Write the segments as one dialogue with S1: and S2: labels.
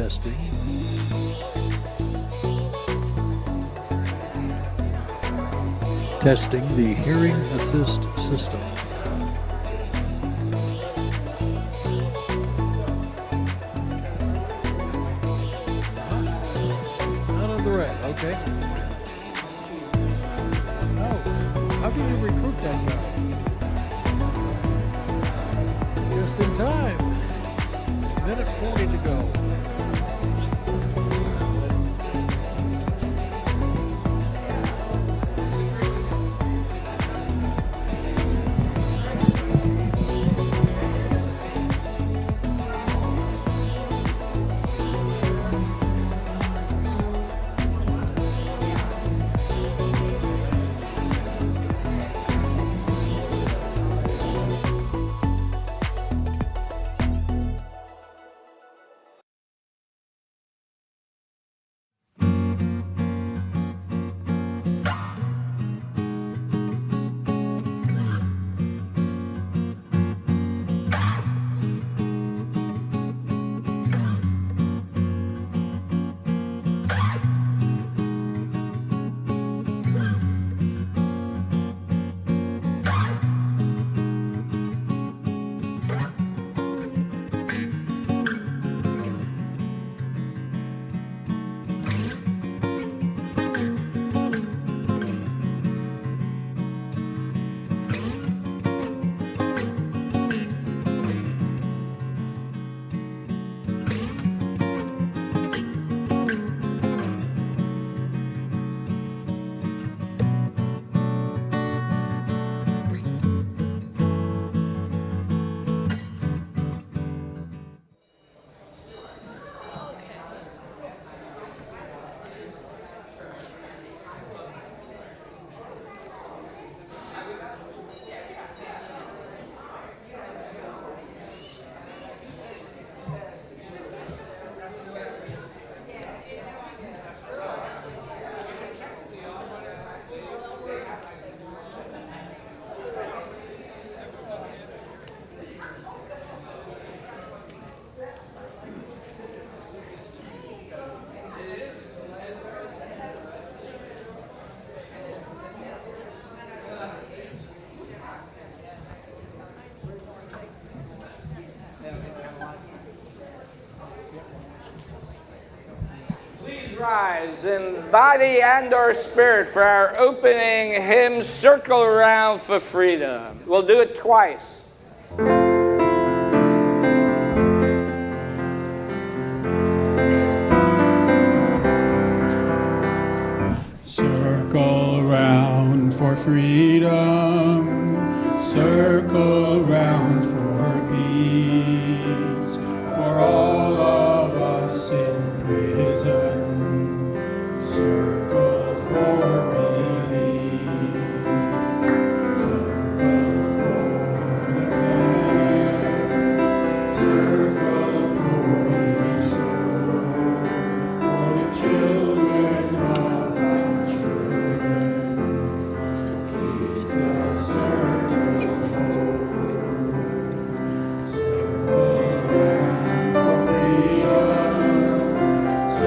S1: Testing. Testing the hearing assist system. Out of the red, okay. Oh, how did you recruit that guy? Just in time. Minute 40 to go.
S2: Rise in body and or spirit for our opening hymn, Circle Around for Freedom. We'll do it twice.
S3: Circle round for freedom, circle round for peace, for all of us in prison. Circle for relief, circle for the planet, circle for each soul, for the children of our children, keep the circle whole. Circle round for freedom,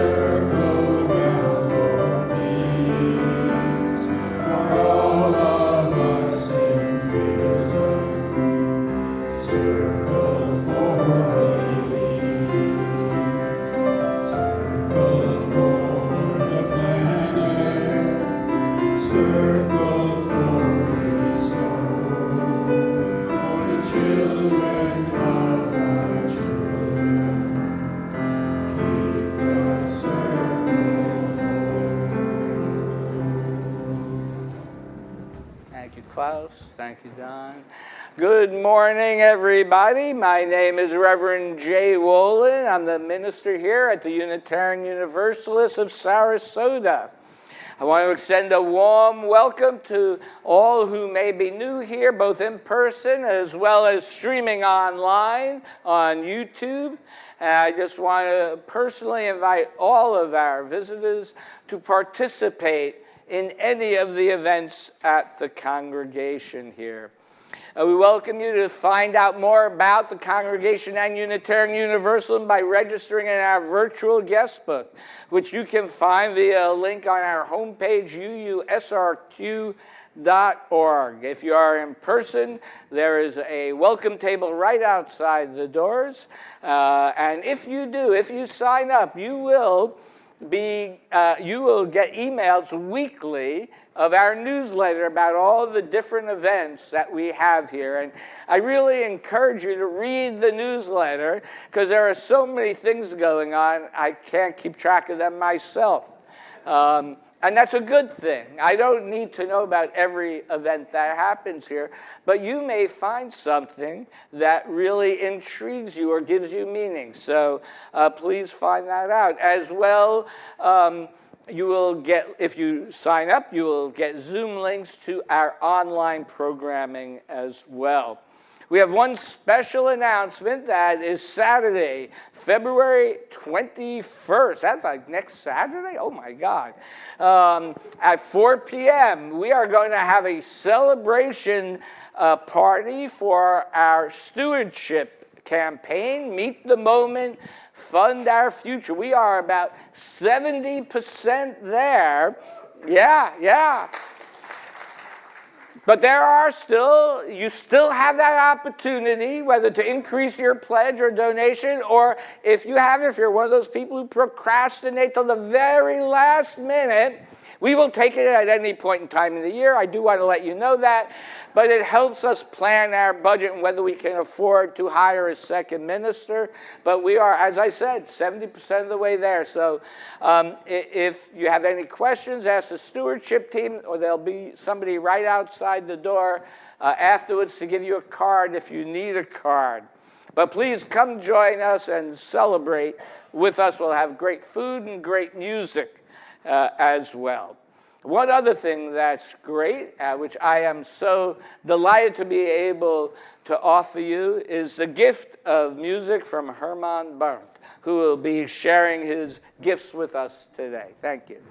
S3: circle round for peace, for all of us in prison. Circle for relief, circle for the planet, circle for each soul, for the children of our children. Keep the circle whole.
S2: Thank you, Klaus. Thank you, Don. Good morning, everybody. My name is Reverend J. Wolin. I'm the minister here at the Unitarian Universalist of Sarasota. I want to extend a warm welcome to all who may be new here, both in person as well as streaming online on YouTube. And I just want to personally invite all of our visitors to participate in any of the events at the congregation here. We welcome you to find out more about the Congregation and Unitarian Universalism by registering in our virtual guest book, which you can find via a link on our homepage, uusrq.org. If you are in person, there is a welcome table right outside the doors. And if you sign up, you will get emails weekly of our newsletter about all the different events that we have here. And I really encourage you to read the newsletter because there are so many things going on, I can't keep track of them myself. And that's a good thing. I don't need to know about every event that happens here, but you may find something that really intrigues you or gives you meaning. So please find that out. As well, you will get, if you sign up, you will get Zoom links to our online programming as well. We have one special announcement that is Saturday, February 21st. That's like next Saturday? Oh, my God. At 4 p.m., we are going to have a celebration party for our stewardship campaign, Meet the Moment, Fund Our Future. We are about 70% there. Yeah. But you still have that opportunity, whether to increase your pledge or donation, or if you're one of those people who procrastinate till the very last minute, we will take it at any point in time in the year. I do want to let you know that. But it helps us plan our budget and whether we can afford to hire a second minister. But we are, as I said, 70% of the way there. So if you have any questions, ask the stewardship team, or there'll be somebody right outside the door afterwards to give you a card if you need a card. But please come join us and celebrate with us. We'll have great food and great music as well. One other thing that's great, which I am so delighted to be able to offer you, is the gift of music from Hermann, Berndt, who will be sharing his gifts with us today. Thank you.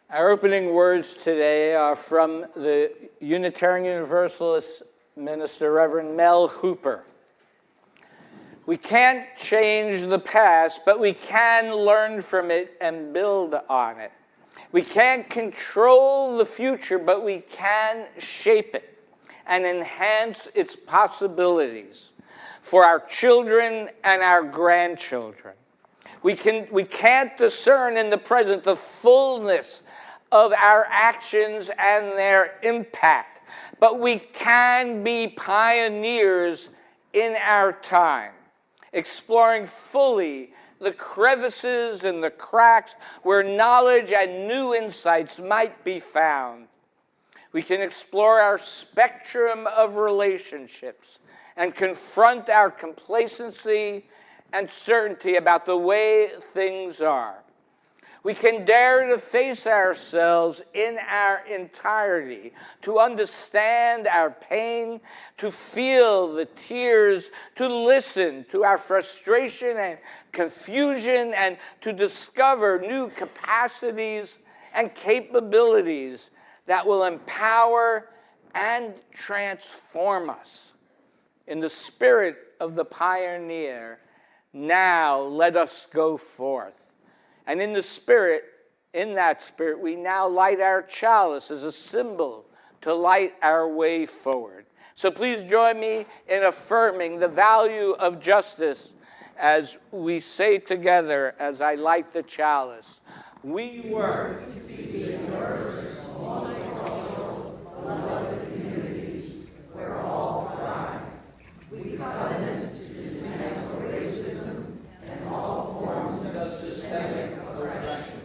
S2: Our opening words today are from the Unitarian Universalist minister, Reverend Mel Hooper. We can't change the past, but we can learn from it and build on it. We can't control the future, but we can shape it and enhance its possibilities for our children and our grandchildren. We can't discern in the present the fullness of our actions and their impact, but we can be pioneers in our time, exploring fully the crevices and the cracks where knowledge and new insights might be found. We can explore our spectrum of relationships and confront our complacency and certainty about the way things are. We can dare to face ourselves in our entirety, to understand our pain, to feel the tears, to listen to our frustration and confusion, and to discover new capacities and capabilities that will empower and transform us. In the spirit of the pioneer, now let us go forth. And in that spirit, we now light our chalice as a symbol to light our way forward. So please join me in affirming the value of justice as we say together, as I light the chalice. We work to be diverse, multicultural, beloved communities where all thrive. We covenant to dismantle racism and all forms of systemic oppression.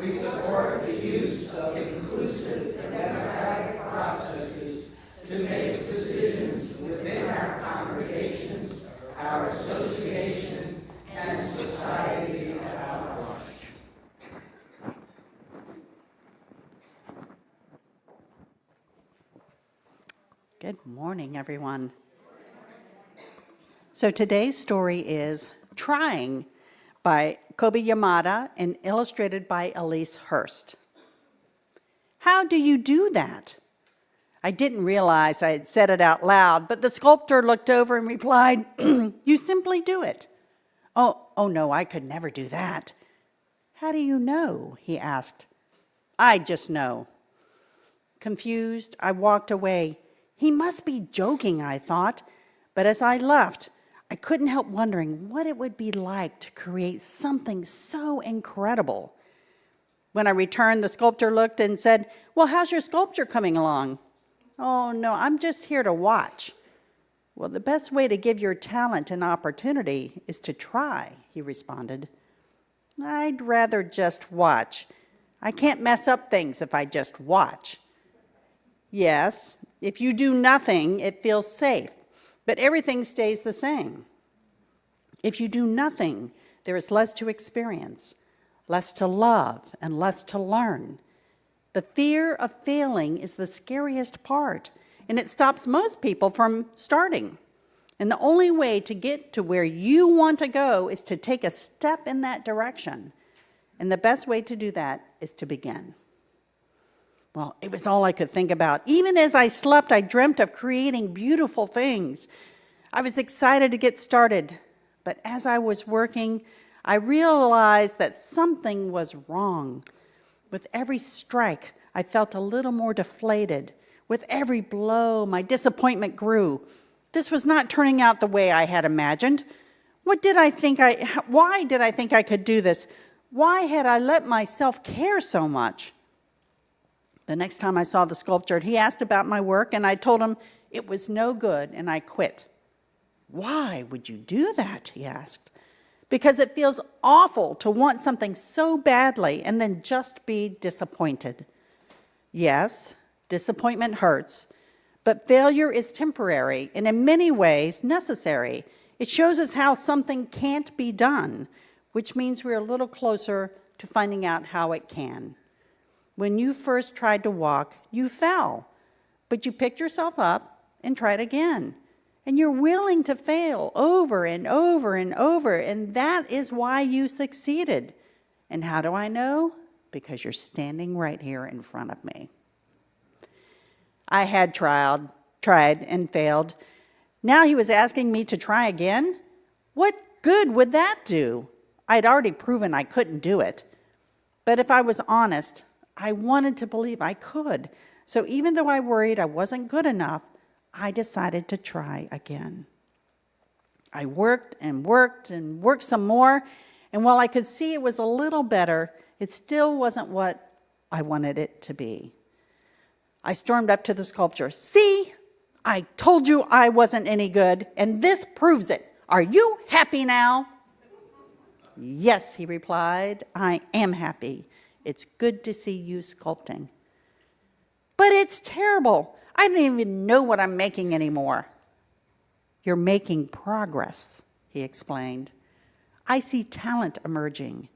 S2: We support the use of inclusive democratic processes to make decisions within our congregations, our association, and society at large.
S4: Good morning, everyone. So today's story is Trying by Kobe Yamada and illustrated by Elise Hurst. How do you do that? I didn't realize I had said it out loud, but the sculptor looked over and replied, you simply do it. Oh no, I could never do that. How do you know? He asked. I just know. Confused, I walked away. He must be joking, I thought, but as I left, I couldn't help wondering what it would be like to create something so incredible. When I returned, the sculptor looked and said, well, how's your sculpture coming along? Oh, no, I'm just here to watch. Well, the best way to give your talent an opportunity is to try, he responded. I'd rather just watch. I can't mess up things if I just watch. Yes, if you do nothing, it feels safe, but everything stays the same. If you do nothing, there is less to experience, less to love, and less to learn. The fear of failing is the scariest part, and it stops most people from starting. And the only way to get to where you want to go is to take a step in that direction. And the best way to do that is to begin. Well, it was all I could think about. Even as I slept, I dreamt of creating beautiful things. I was excited to get started, but as I was working, I realized that something was wrong. With every strike, I felt a little more deflated. With every blow, my disappointment grew. This was not turning out the way I had imagined. Why did I think I could do this? Why had I let myself care so much? The next time I saw the sculptor, he asked about my work, and I told him It was no good, and I quit. Why would you do that? He asked. Because it feels awful to want something so badly and then just be disappointed. Yes, disappointment hurts, but failure is temporary and in many ways necessary. It shows us how something can't be done, which means we're a little closer to finding out how it can. When you first tried to walk, you fell, but you picked yourself up and tried again. And you're willing to fail over and over and over, and that is why you succeeded. And how do I know? Because you're standing right here in front of me. I had tried and failed. Now he was asking me to try again? What good would that do? I'd already proven I couldn't do it. But if I was honest, I wanted to believe I could. So even though I worried I wasn't good enough, I decided to try again. I worked and worked and worked some more, and while I could see it was a little better, it still wasn't what I wanted it to be. I stormed up to the sculpture. See, I told you I wasn't any good, and this proves it. Are you happy now? Yes, he replied, I am happy. It's good to see you sculpting. But it's terrible. I don't even know what I'm making anymore. You're making progress, he explained. I see talent emerging.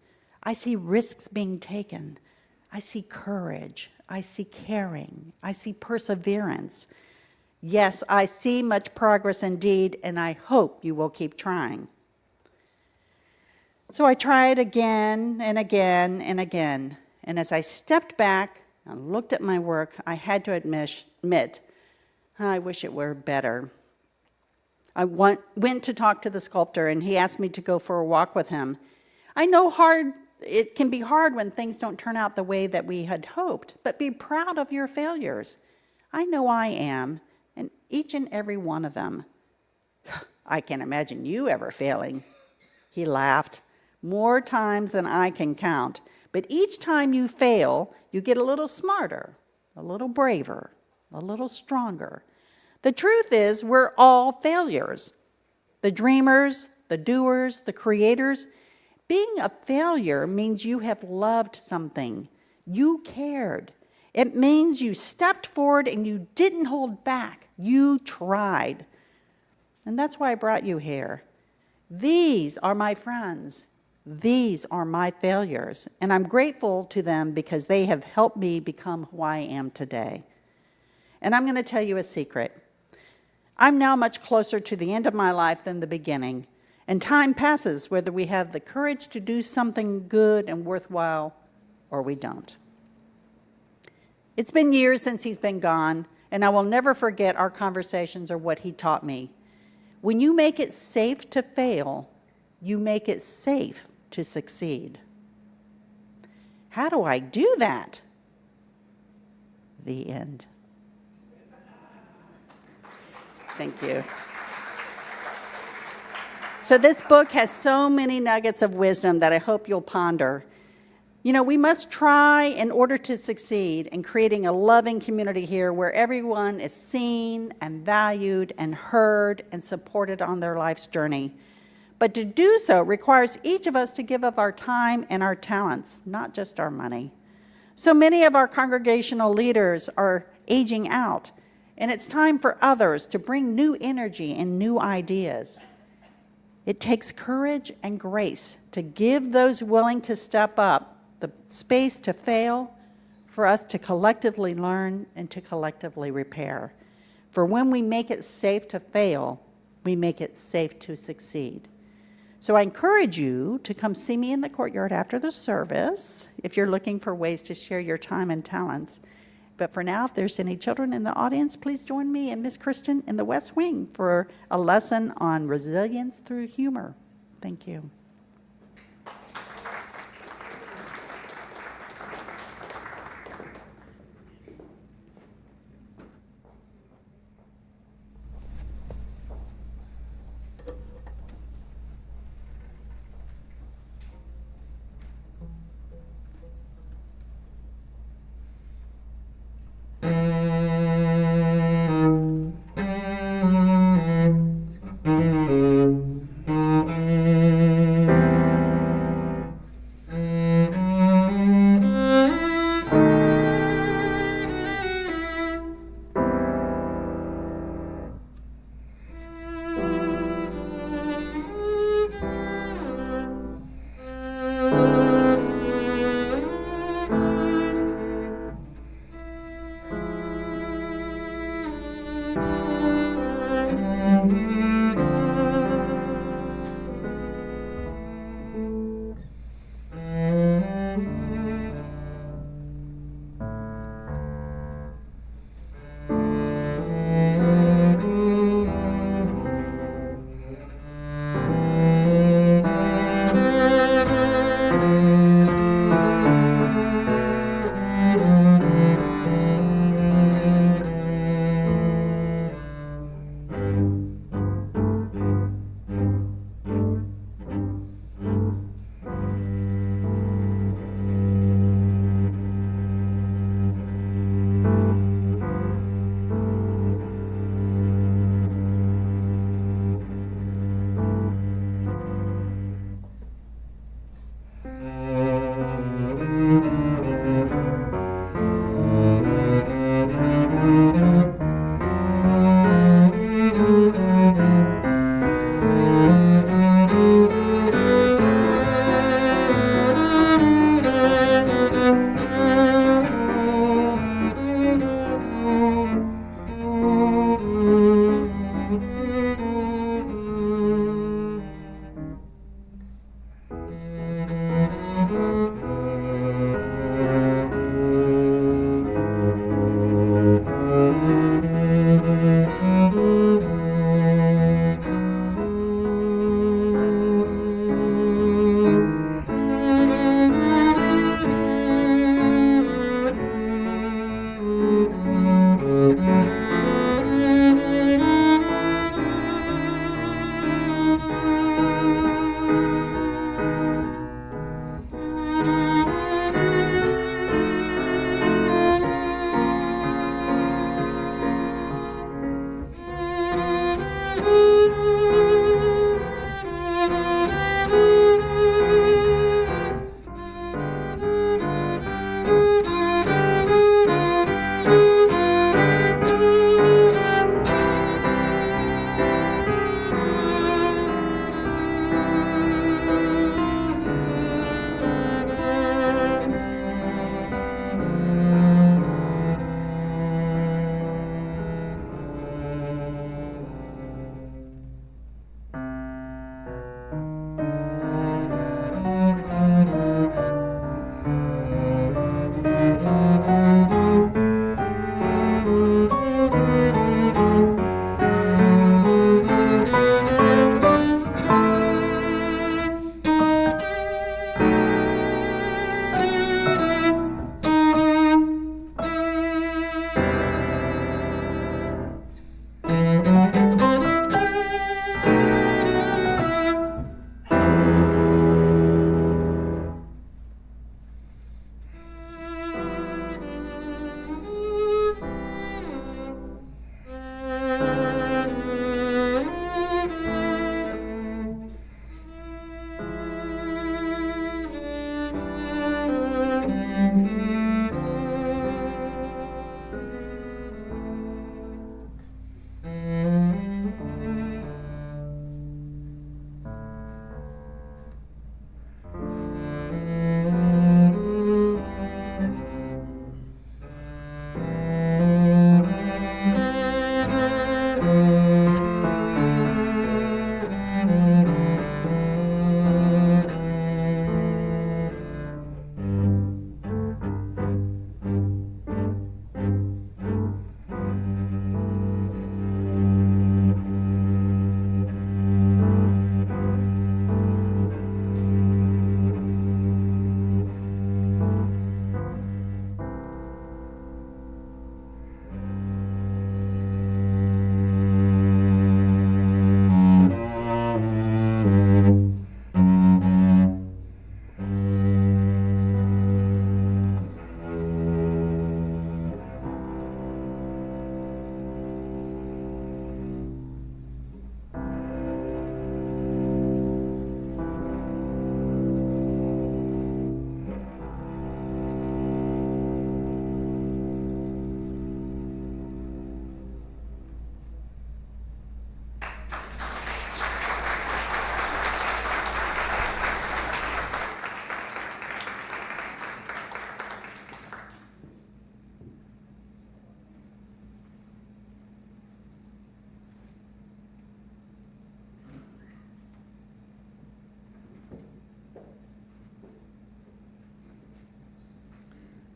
S4: I see risks being taken. I see courage. I see caring. I see perseverance. Yes, I see much progress indeed, and I hope you will keep trying. So I tried again and again and again. And as I stepped back and looked at my work, I had to admit, I wish it were better. I went to talk to the sculptor, and he asked me to go for a walk with him. I know it can be hard when things don't turn out the way that we had hoped, but be proud of your failures. I know I am, and each and every one of them. I can't imagine you ever failing. He laughed. More times than I can count. But each time you fail, you get a little smarter, a little braver, a little stronger. The truth is, we're all failures. The dreamers, the doers, the creators. Being a failure means you have loved something. You cared. It means you stepped forward and you didn't hold back. You tried. And that's why I brought you here. These are my friends. These are my failures, and I'm grateful to them because they have helped me become who I am today. And I'm going to tell you a secret. I'm now much closer to the end of my life than the beginning, and time passes whether we have the courage to do something good and worthwhile or we don't. It's been years since he's been gone, and I will never forget our conversations or what he taught me. When you make it safe to fail, you make it safe to succeed. How do I do that? The end. Thank you. So this book has so many nuggets of wisdom that I hope you'll ponder. You know, we must try in order to succeed in creating a loving community here where everyone is seen and valued and heard and supported on their life's journey. But to do so requires each of us to give up our time and our talents, not just our money. So many of our congregational leaders are aging out, and it's time for others to bring new energy and new ideas. It takes courage and grace to give those willing to step up the space to fail, for us to collectively learn and to collectively repair. For when we make it safe to fail, we make it safe to succeed. So I encourage you to come see me in the courtyard after the service if you're looking for ways to share your time and talents. But for now, if there's any children in the audience, please join me and Miss Kristen in the West Wing for a lesson on resilience through humor. Thank you.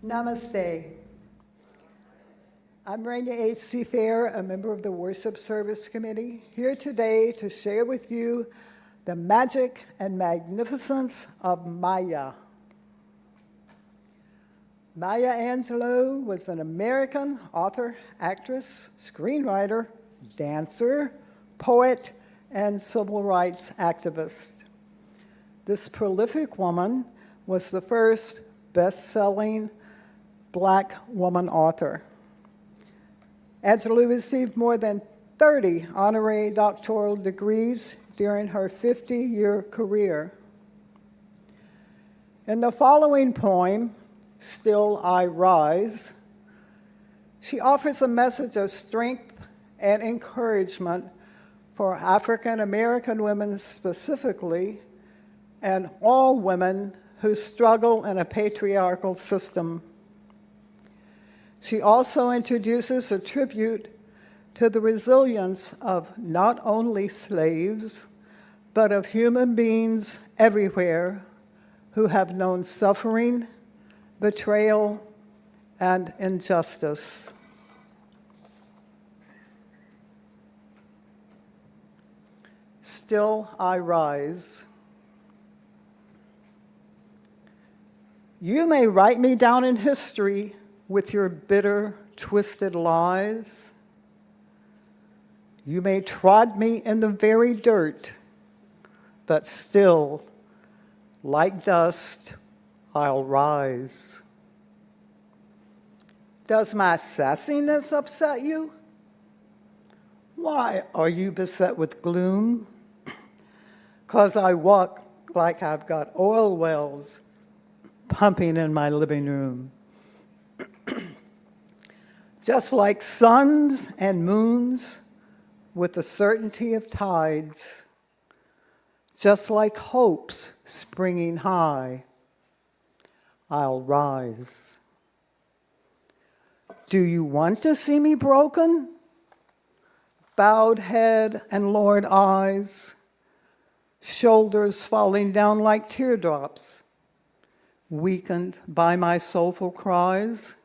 S5: Namaste. I'm Reina H.C. Phair, a member of the Worship Service Committee, here today to share with you the magic and magnificence of Maya. Maya Angelou was an American author, actress, screenwriter, dancer, poet, and civil rights activist. This prolific woman was the first best-selling Black woman author. Angelou received more than 30 honorary doctoral degrees during her 50-year career. In the following poem, Still I Rise, she offers a message of strength and encouragement for African American women specifically, and all women who struggle in a patriarchal system. She also introduces a tribute to the resilience of not only slaves, but of human beings everywhere who have known suffering, betrayal, and injustice. Still I rise. You may write me down in history with your bitter, twisted lies. You may trod me in the very dirt, but still, like dust, I'll rise. Does my sassiness upset you? Why are you beset with gloom? 'Cause I walk like I've got oil wells pumping in my living room. Just like suns and moons with the certainty of tides, just like hopes springing high, I'll rise. Do you want to see me broken? Bowed head and lowered eyes, shoulders falling down like teardrops, weakened by my soulful cries?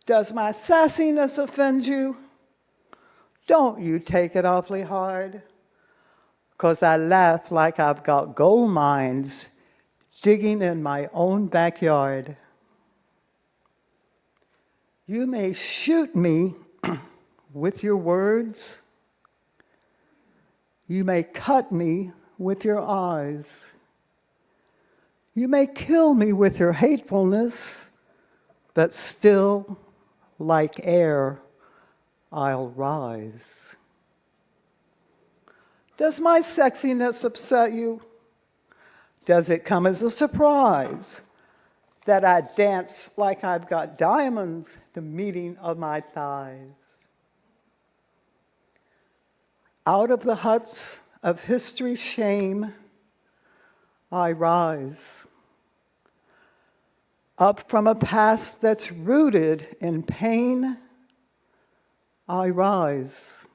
S5: Does my sassiness offend you? Don't you take it awfully hard, 'cause I laugh like I've got gold mines digging in my own backyard. You may shoot me with your words. You may cut me with your eyes. You may kill me with your hatefulness, but still, like air, I'll rise. Does my sexiness upset you? Does it come as a surprise that I dance like I've got diamonds at the meeting of my thighs? Out of the huts of history's shame, I rise. Up from a past that's rooted in pain, I rise.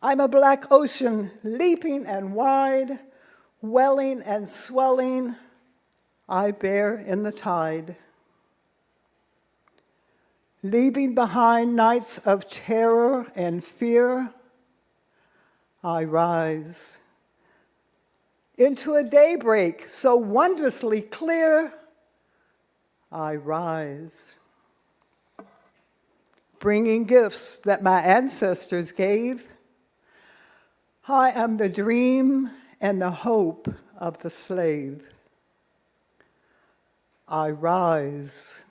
S5: I'm a black ocean leaping and wide, welling and swelling, I bear in the tide. Leaving behind nights of terror and fear, I rise. Into a daybreak so wondrously clear, I rise. Bringing gifts that my ancestors gave, I am the dream and the hope of the slave. I rise,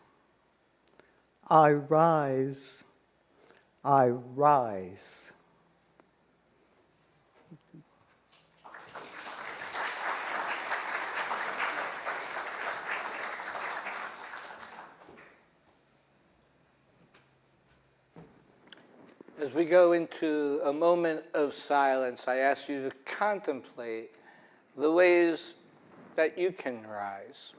S5: I rise, I rise.
S2: As we go into a moment of silence, I ask you to contemplate the ways that you can rise.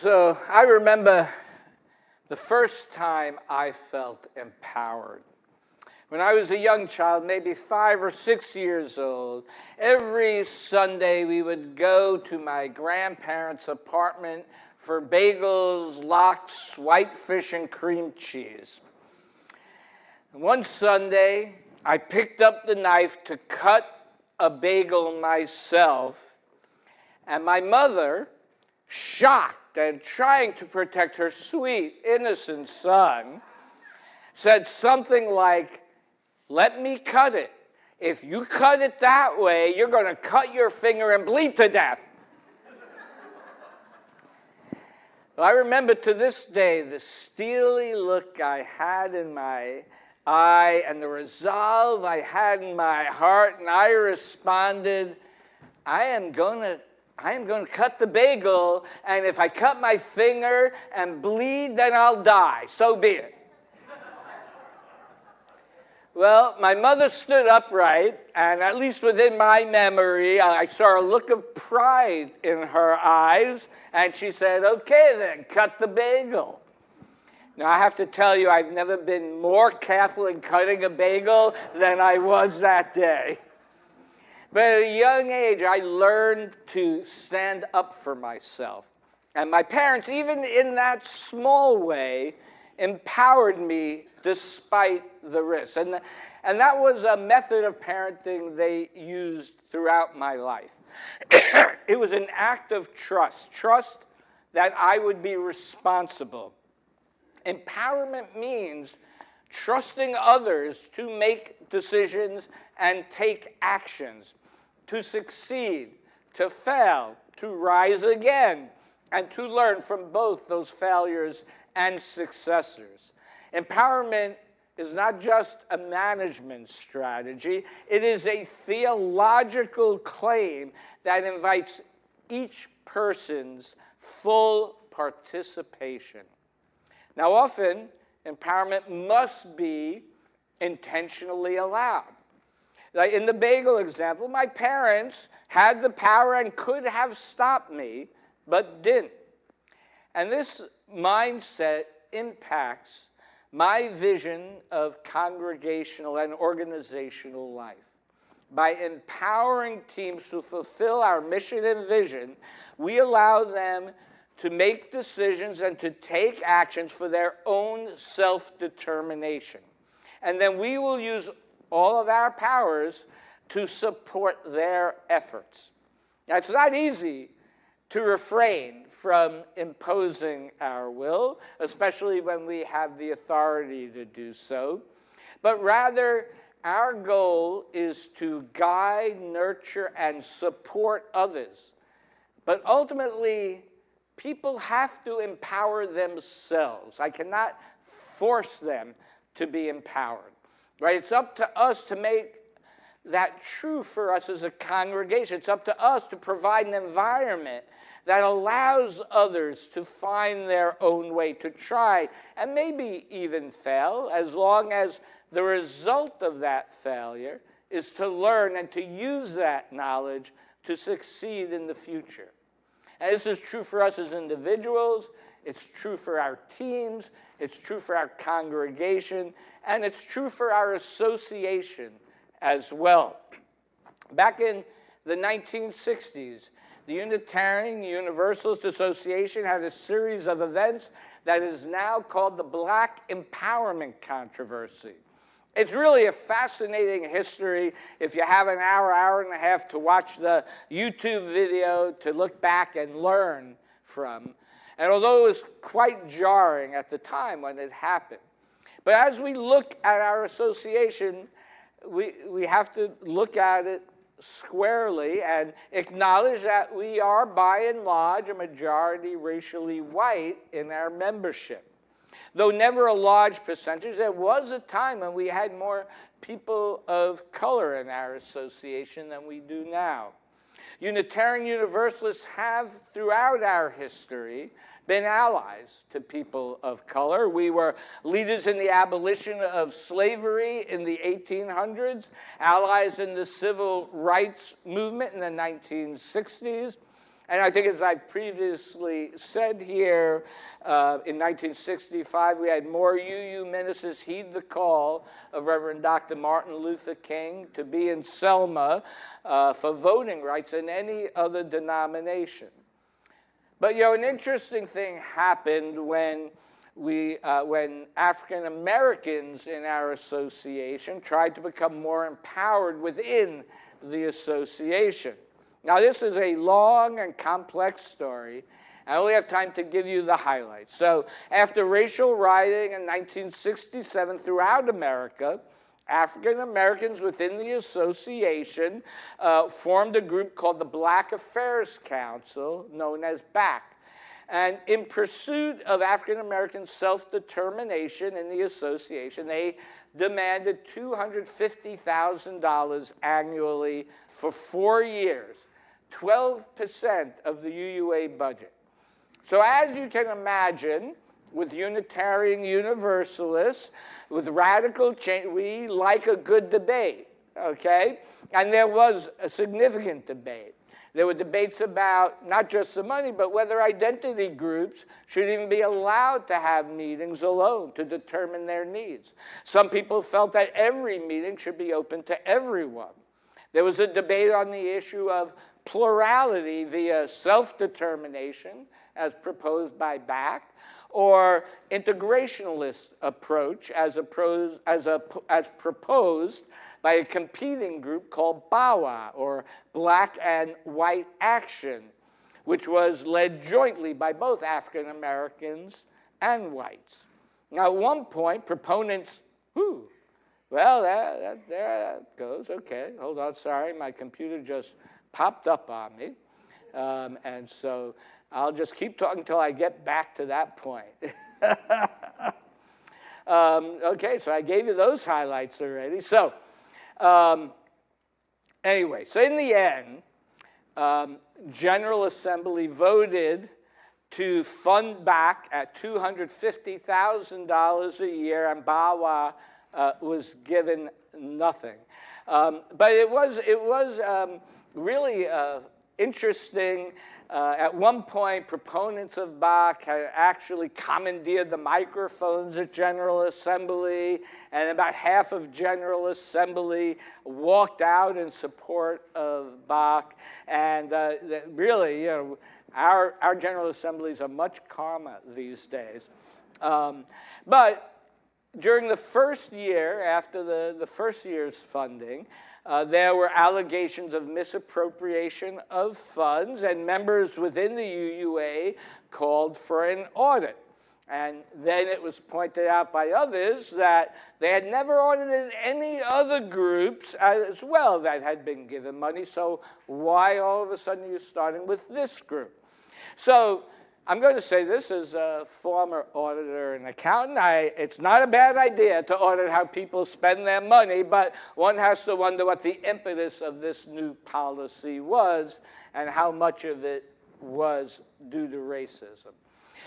S2: So I remember the first time I felt empowered. When I was a young child, maybe 5 or 6 years old, every Sunday we would go to my grandparents' apartment for bagels, lox, whitefish, and cream cheese. One Sunday, I picked up the knife to cut a bagel myself, and my mother, shocked and trying to protect her sweet, innocent son, said something like, "Let me cut it. If you cut it that way, you're going to cut your finger and bleed to death." Well, I remember to this day the steely look I had in my eye and the resolve I had in my heart, and I responded, I am going to cut the bagel, and if I cut my finger and bleed, then I'll die. So be it. Well, my mother stood upright, and at least within my memory, I saw a look of pride in her eyes, and she said, "Okay then, cut the bagel." Now, I have to tell you, I've never been more careful in cutting a bagel than I was that day. But at a young age, I learned to stand up for myself. And my parents, even in that small way, empowered me despite the risks. And that was a method of parenting they used throughout my life. It was an act of trust that I would be responsible. Empowerment means trusting others to make decisions and take actions, to succeed, to fail, to rise again, and to learn from both those failures and successors. Empowerment is not just a management strategy, it is a theological claim that invites each person's full participation. Now, often, empowerment must be intentionally allowed. Like in the bagel example, my parents had the power and could have stopped me, but didn't. And this mindset impacts my vision of congregational and organizational life. By empowering teams to fulfill our mission and vision, we allow them to make decisions and to take actions for their own self-determination. And then we will use all of our powers to support their efforts. Now, it's not easy to refrain from imposing our will, especially when we have the authority to do so. But rather, our goal is to guide, nurture, and support others. But ultimately, people have to empower themselves. I cannot force them to be empowered, right? It's up to us to make that true for us as a congregation. It's up to us to provide an environment that allows others to find their own way, to try, and maybe even fail, as long as the result of that failure is to learn and to use that knowledge to succeed in the future. And this is true for us as individuals, it's true for our teams, it's true for our congregation, and it's true for our association as well. Back in the 1960s, the Unitarian Universalist Association had a series of events that is now called the Black Empowerment Controversy. It's really a fascinating history. If you have an hour and a half to watch the YouTube video to look back and learn from. And although it was quite jarring at the time when it happened, but as we look at our association, we have to look at it squarely and acknowledge that we are, by and large, a majority racially white in our membership. Though never a large percentage, there was a time when we had more people of color in our association than we do now. Unitarian Universalists have, throughout our history, been allies to people of color. We were leaders in the abolition of slavery in the 1800s, allies in the civil rights movement in the 1960s. And I think, as I previously said here, in 1965, we had more UU ministers heed the call of Reverend Dr. Martin Luther King to be in Selma for voting rights than any other denomination. But, an interesting thing happened when when African Americans in our association tried to become more empowered within the association. Now, this is a long and complex story. I only have time to give you the highlights. So, after racial rioting in 1967 throughout America, African Americans within the association formed a group called the Black Affairs Council, known as BAC. And in pursuit of African American self-determination in the association, they demanded $250,000 annually for 4 years, 12% of the UUA budget. So as you can imagine, with Unitarian Universalists, with radical change, we like a good debate, okay? And there was a significant debate. There were debates about not just the money, but whether identity groups should even be allowed to have meetings alone to determine their needs. Some people felt that every meeting should be open to everyone. There was a debate on the issue of plurality via self-determination, as proposed by BAC, or integrationalist approach as proposed by a competing group called BAWA, or Black and White Action, which was led jointly by both African Americans and whites. Now, at one point, proponents, well, there that goes, okay, hold on, sorry, my computer just popped up on me, and so I'll just keep talking until I get back to that point. Okay, so I gave you those highlights already. So, anyway, so in the end, General Assembly voted to fund BAC at $250,000 a year, and BAWA was given nothing. But it was really interesting. At one point, proponents of BAC had actually commandeered the microphones at General Assembly, and about half of General Assembly walked out in support of BAC. And really, you know, our General Assemblies are much calmer these days. But during the first year, after the first year's funding, there were allegations of misappropriation of funds, and members within the UUA called for an audit. And then it was pointed out by others that they had never audited any other groups as well that had been given money, so why all of a sudden you're starting with this group? So I'm going to say this as a former auditor and accountant. It's not a bad idea to audit how people spend their money, but one has to wonder what the impetus of this new policy was and how much of it was due to racism.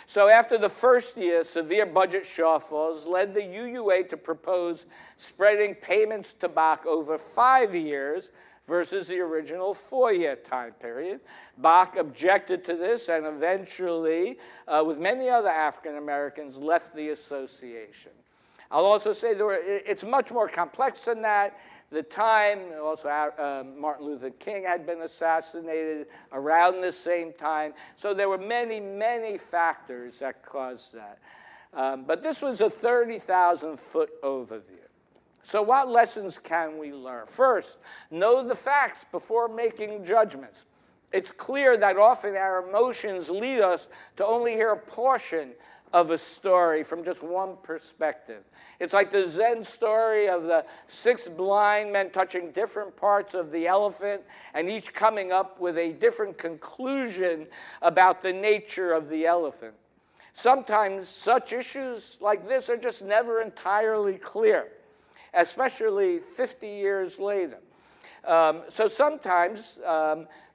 S2: So after the first year, severe budget shortfalls led the UUA to propose spreading payments to BAC over 5 years versus the original 4-year time period. BAC objected to this and eventually, with many other African Americans, left the association. I'll also say it's much more complex than that. The time, also Martin Luther King had been assassinated around the same time. So there were many, many factors that caused that. But this was a 30,000-foot overview. So what lessons can we learn? First, know the facts before making judgments. It's clear that often our emotions lead us to only hear a portion of a story from just one perspective. It's like the Zen story of the 6 blind men touching different parts of the elephant and each coming up with a different conclusion about the nature of the elephant. Sometimes such issues like this are just never entirely clear, especially 50 years later. So sometimes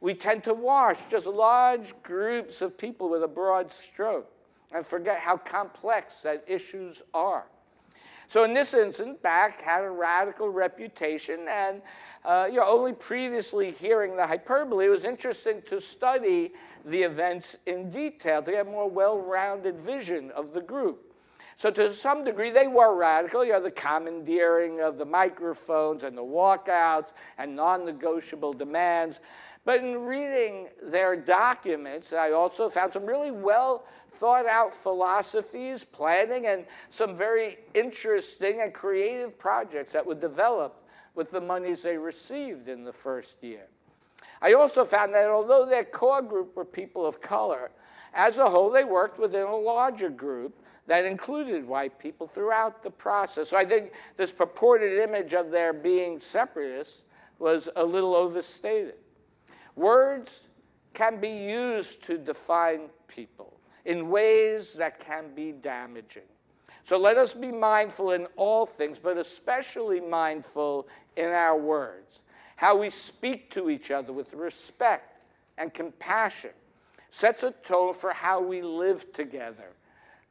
S2: we tend to wash just large groups of people with a broad stroke and forget how complex that issues are. So in this instance, BAC had a radical reputation, and only previously hearing the hyperbole, it was interesting to study the events in detail to get a more well-rounded vision of the group. So to some degree, they were radical. You know, the commandeering of the microphones and the walkouts and non-negotiable demands. But in reading their documents, I also found some really well thought out philosophies, planning, and some very interesting and creative projects that would develop with the monies they received in the first year. I also found that although their core group were people of color, as a whole, they worked within a larger group that included white people throughout the process. So I think this purported image of their being separatists was a little overstated. Words can be used to define people in ways that can be damaging. So let us be mindful in all things, but especially mindful in our words. How we speak to each other with respect and compassion sets a tone for how we live together,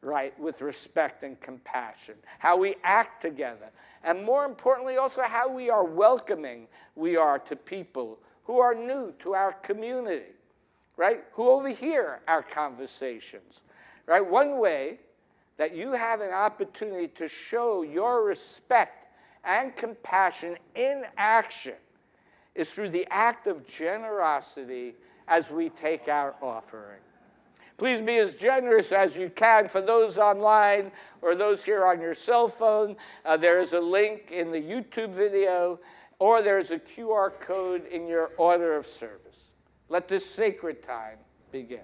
S2: right, with respect and compassion, how we act together, and more importantly also how we are welcoming we are to people who are new to our community, right, who overhear our conversations, right? One way that you have an opportunity to show your respect and compassion in action is through the act of generosity as we take our offering. Please be as generous as you can. For those online or those here on your cell phone, there is a link in the YouTube video, or there's a QR code in your order of service. Let this sacred time begin.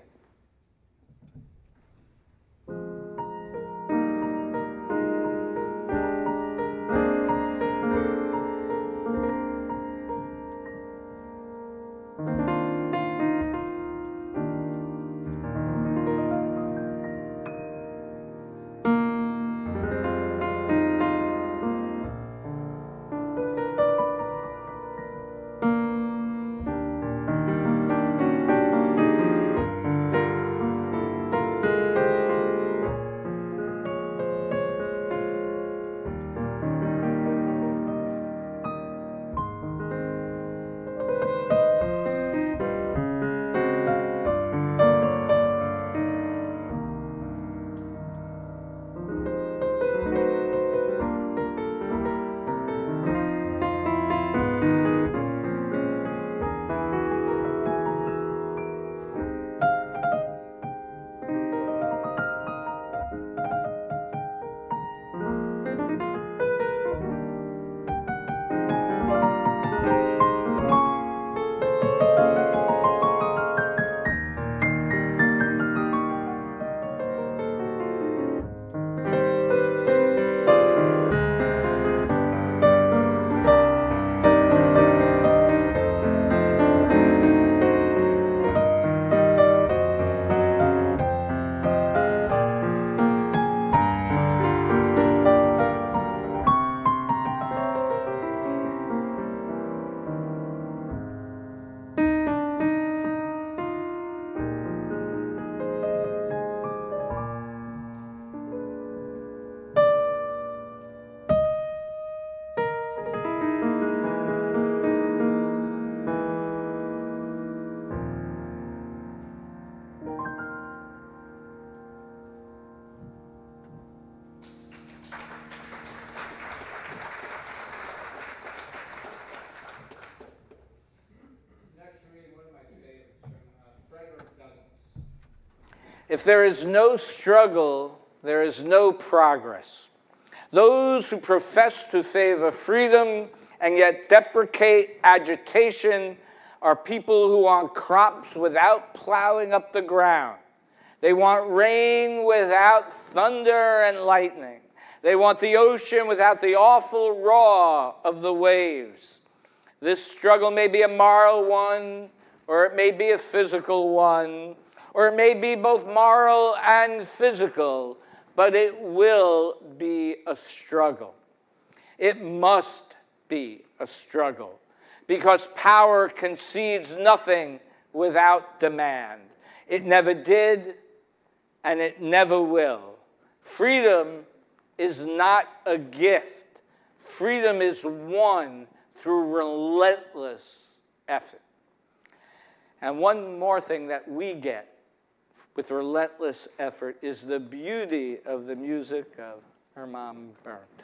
S2: If there is no struggle, there is no progress. Those who profess to favor freedom and yet deprecate agitation are people who want crops without plowing up the ground. They want rain without thunder and lightning. They want the ocean without the awful roar of the waves. This struggle may be a moral one, or it may be a physical one, or it may be both moral and physical, but it will be a struggle. It must be a struggle, because power concedes nothing without demand. It never did, and it never will. Freedom is not a gift. Freedom is won through relentless effort. And one more thing that we get with relentless effort is the beauty of the music of Hermann Berndt.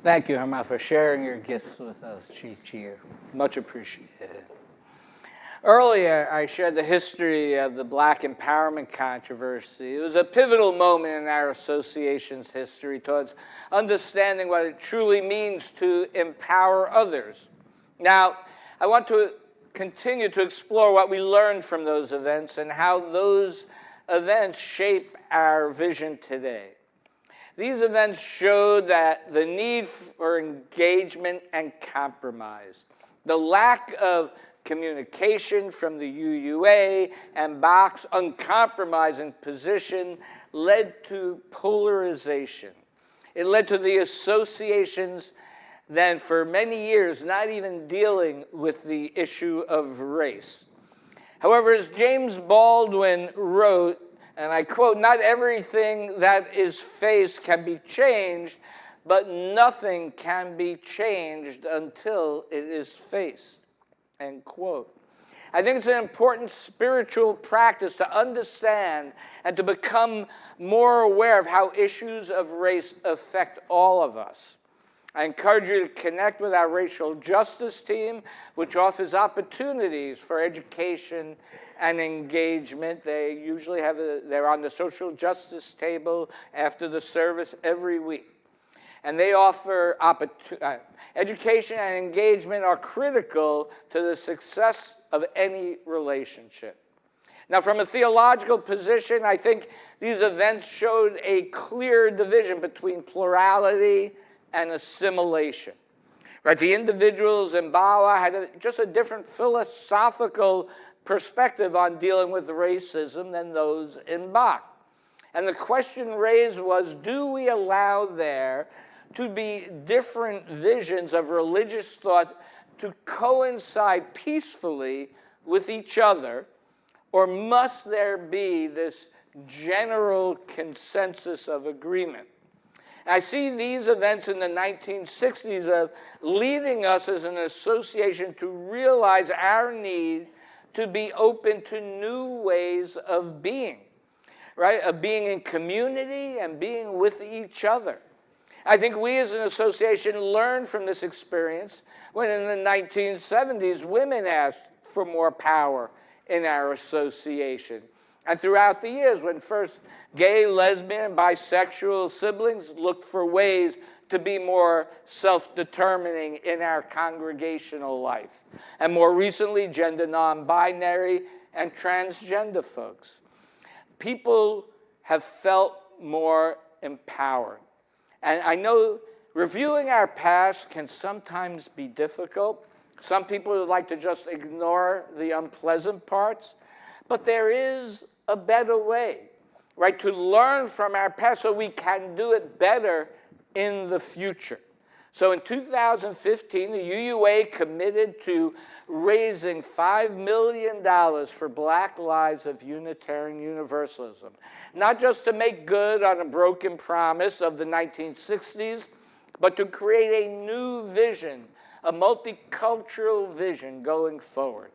S2: Thank you, Hermann, for sharing your gifts with us each year. Much appreciated. Earlier, I shared the history of the Black empowerment controversy. It was a pivotal moment in our association's history towards understanding what it truly means to empower others. Now, I want to continue to explore what we learned from those events and how those events shape our vision today. These events showed that the need for engagement and compromise, the lack of communication from the UUA and Bach's uncompromising position led to polarization. It led to the associations then for many years not even dealing with the issue of race. However, as James Baldwin wrote, and I quote, "Not everything that is faced can be changed, but nothing can be changed until it is faced." end quote. I think it's an important spiritual practice to understand and to become more aware of how issues of race affect all of us. I encourage you to connect with our racial justice team, which offers opportunities for education and engagement. They usually they're on the social justice table after the service every week. And they offer education and engagement are critical to the success of any relationship. Now, from a theological position, I think these events showed a clear division between plurality and assimilation. Right? The individuals in Bawa had just a different philosophical perspective on dealing with racism than those in Bach. And the question raised was, do we allow there to be different visions of religious thought to coincide peacefully with each other, or must there be this general consensus of agreement? And I see these events in the 1960s of leading us as an association to realize our need to be open to new ways of being, right? Of being in community and being with each other. I think we as an association learned from this experience when in the 1970s, women asked for more power in our association. And throughout the years, when first gay, lesbian, and bisexual siblings looked for ways to be more self-determining in our congregational life. And more recently, gender non-binary and transgender folks. People have felt more empowered. And I know reviewing our past can sometimes be difficult. Some people would like to just ignore the unpleasant parts. But there is a better way, right, to learn from our past so we can do it better in the future. So in 2015, the UUA committed to raising $5 million for Black Lives of Unitarian Universalism, not just to make good on a broken promise of the 1960s, but to create a new vision, a multicultural vision going forward.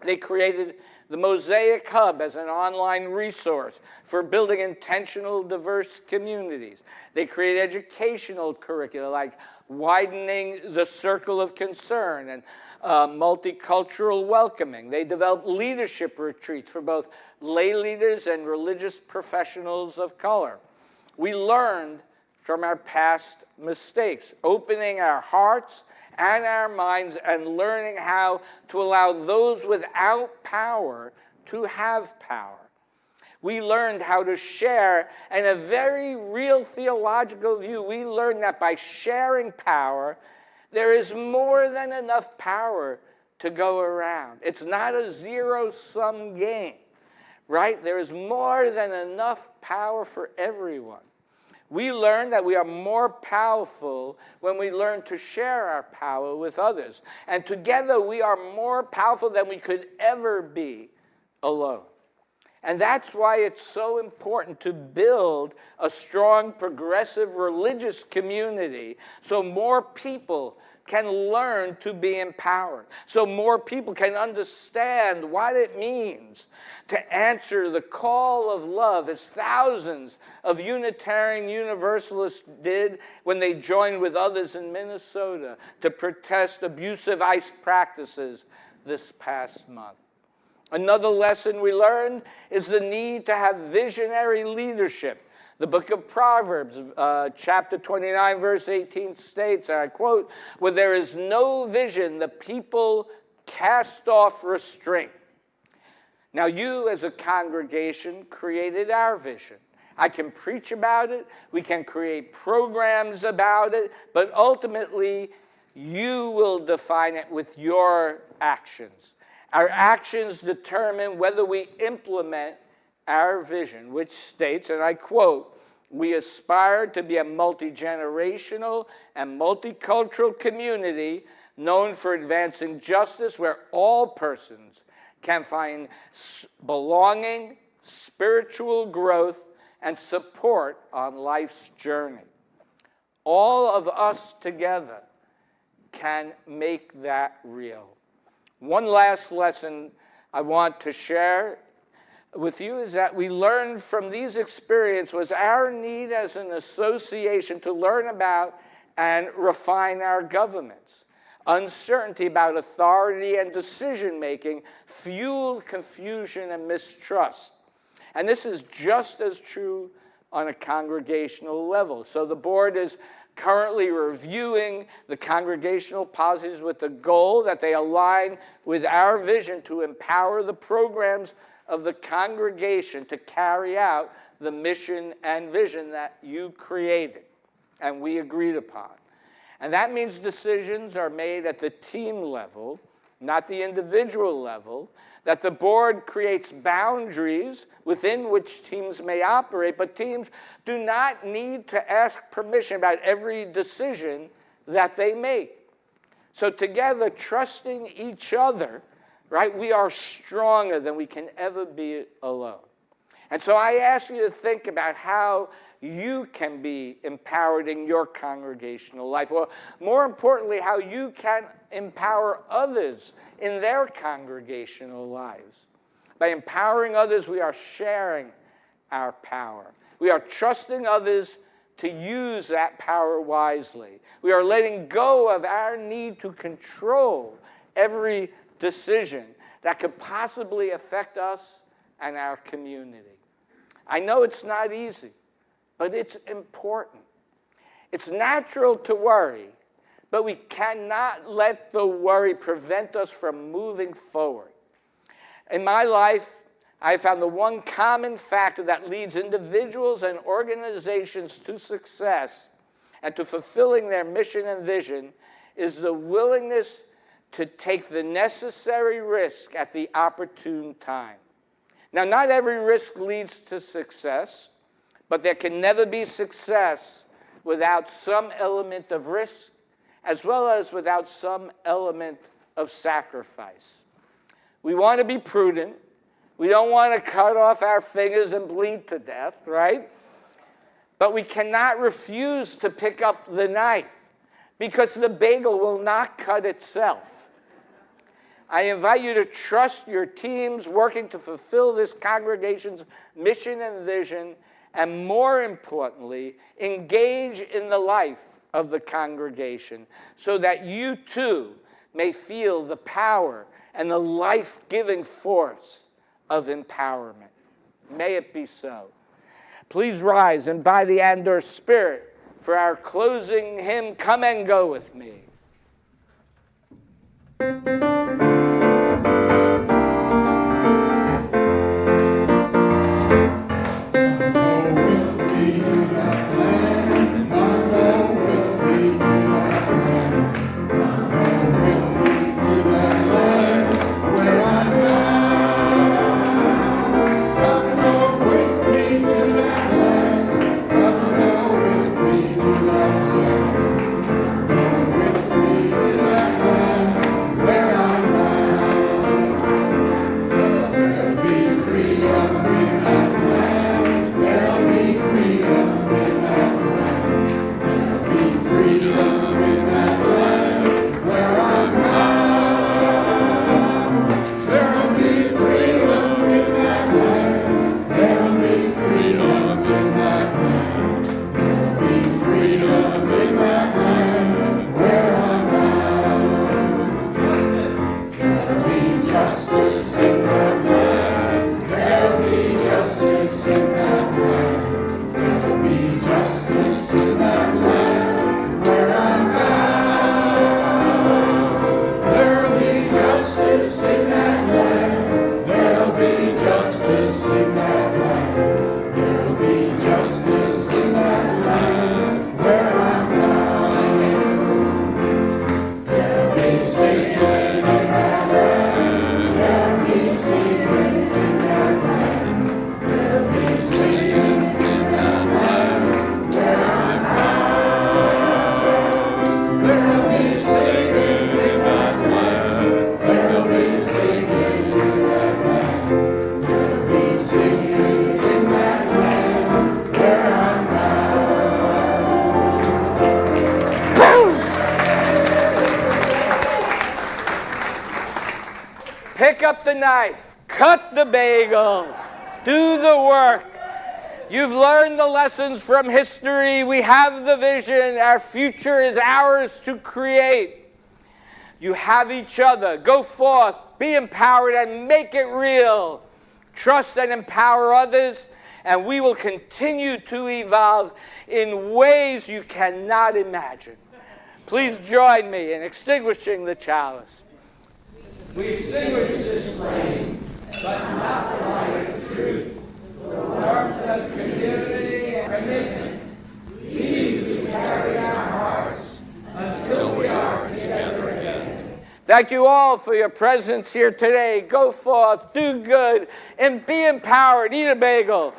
S2: They created the Mosaic Hub as an online resource for building intentional, diverse communities. They created educational curricula like widening the circle of concern and multicultural welcoming. They developed leadership retreats for both lay leaders and religious professionals of color. We learned from our past mistakes, opening our hearts and our minds and learning how to allow those without power to have power. We learned how to share, and a very real theological view, we learned that by sharing power, there is more than enough power to go around. It's not a zero-sum game, right? There is more than enough power for everyone. We learn that we are more powerful when we learn to share our power with others. And together we are more powerful than we could ever be alone. And that's why it's so important to build a strong, progressive religious community so more people can learn to be empowered, so more people can understand what it means to answer the call of love, as thousands of Unitarian Universalists did when they joined with others in Minnesota to protest abusive ICE practices this past month. Another lesson we learned is the need to have visionary leadership. The book of Proverbs, chapter 29, verse 18 states, and I quote, "Where there is no vision, the people cast off restraint." Now you as a congregation created our vision. I can preach about it, we can create programs about it, but ultimately you will define it with your actions. Our actions determine whether we implement our vision, which states, and I quote, "We aspire to be a multi-generational and multicultural community known for advancing justice where all persons can find belonging, spiritual growth, and support on life's journey." All of us together can make that real. One last lesson I want to share with you is that we learned from these experiences was our need as an association to learn about and refine our governments. Uncertainty about authority and decision-making fueled confusion and mistrust. And this is just as true on a congregational level. So the board is currently reviewing the congregational policies with the goal that they align with our vision to empower the programs of the congregation to carry out the mission and vision that you created and we agreed upon. And that means decisions are made at the team level, not the individual level, that the board creates boundaries within which teams may operate, but teams do not need to ask permission about every decision that they make. So together, trusting each other, right, we are stronger than we can ever be alone. And so I ask you to think about how you can be empowered in your congregational life, or more importantly, how you can empower others in their congregational lives. By empowering others, we are sharing our power. We are trusting others to use that power wisely. We are letting go of our need to control every decision that could possibly affect us and our community. I know it's not easy, but it's important. It's natural to worry, but we cannot let the worry prevent us from moving forward. In my life, I found the one common factor that leads individuals and organizations to success and to fulfilling their mission and vision is the willingness to take the necessary risk at the opportune time. Now, not every risk leads to success, but there can never be success without some element of risk, as well as without some element of sacrifice. We want to be prudent. We don't want to cut off our fingers and bleed to death, right? But we cannot refuse to pick up the knife because the bagel will not cut itself. I invite you to trust your teams working to fulfill this congregation's mission and vision, and more importantly, engage in the life of the congregation so that you too may feel the power and the life-giving force of empowerment. May it be so. Please rise in body and/or spirit for our closing hymn, Come and Go With Me.
S3: Where I'm
S2: Pick up the knife, cut the bagel, do the work. You've learned the lessons from history. We have the vision. Our future is ours to create. You have each other. Go forth, be empowered, and make it real. Trust and empower others, and we will continue to evolve in ways you cannot imagine. Please join me in extinguishing the chalice. We extinguish this flame, but not the light of truth. The warmth of community and commitment. These we carry in our hearts until we are together again. Thank you all for your presence here today. Go forth, do good, and be empowered. Eat a bagel.